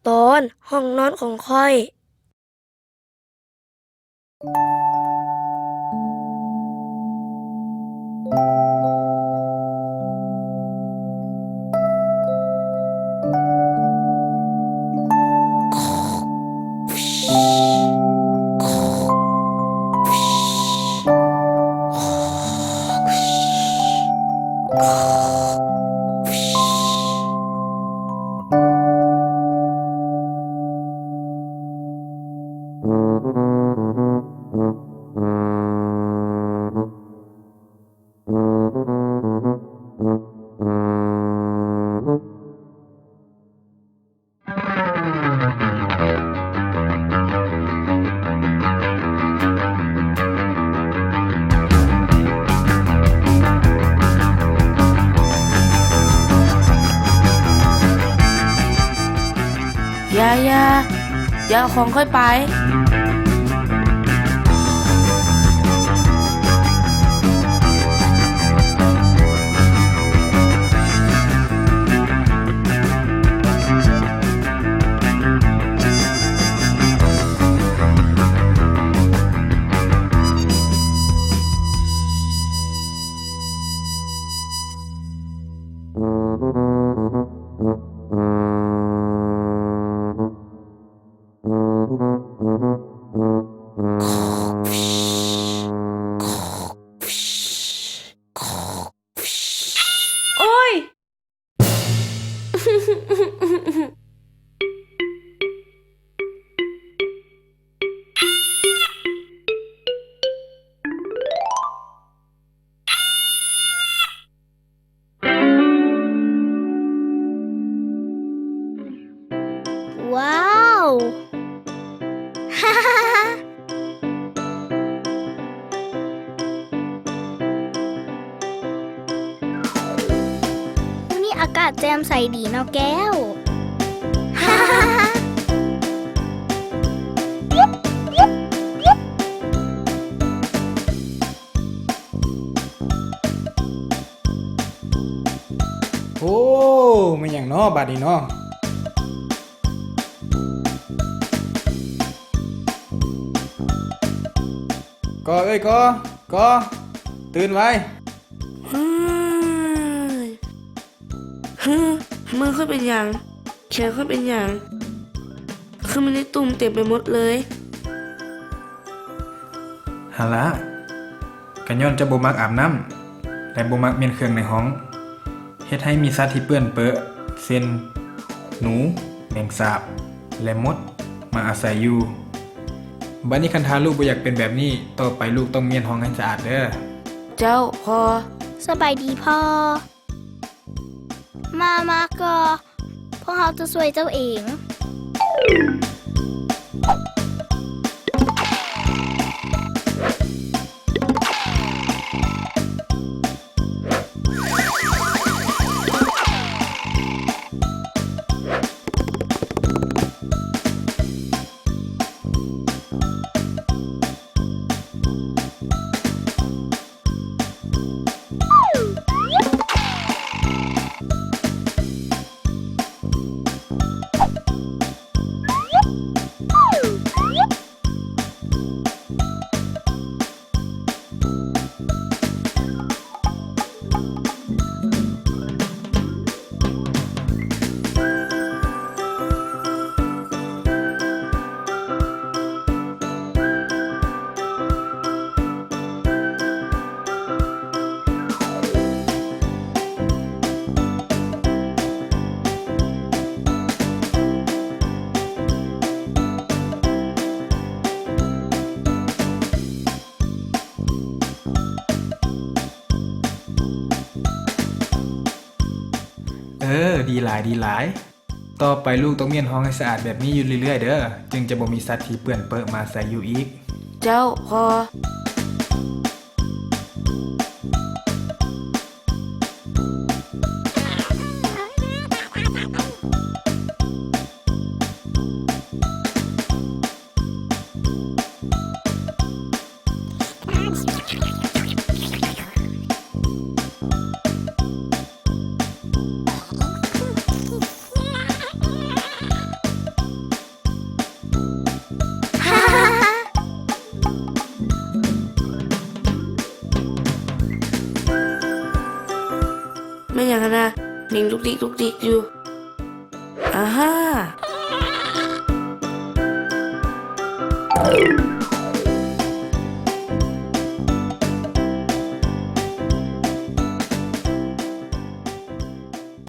ตอนห้องนอนของค่อยอย่าเอาของค่อยไปโอ้ย ว้าว ฮ่าฮ่าฮ่าวันนี้อากาศแจ่มใสดีเนาะแก้ว ฮ่าฮ่าฮ่าโอ้มันอย่างน้อบาดนี้เนาะก็เอ้ยก็ตื่นไว้เฮ้ยมือค่อยเป็นอย่างแขนค่อยเป็นอย่างคือมันได้ตุ่มเต็มไปหมดเลยหาละกันย้อนจะบ่มักอาบน้ำและบ่มักเมียนเครื่องในห้องเฮ็ดให้มีสัตว์ที่เปื้อนเปื้อะเช่นหนูแมงสาบและมดมาอาศัยอยู่บัดนี้คันทาลูกบ่อยากเป็นแบบนี้ต่อไปลูกต้องเมียนห้องให้สะอาดเด้อ เจ้าพอ สบายดีพ่อ มาก็พวกเราจะช่วยเจ้าเอง ดีหลายต่อไปลูกต้องเมียนห้องให้สะอาดแบบนี้อยู่เรื่อยๆเด้อจึงจะบ่มีสัตว์ที่เปื้อนเปื้อะมาใส่อยู่อีก เจ้าพอ ยังลุกดิกลุกดิกอยู่อ่าฮ่า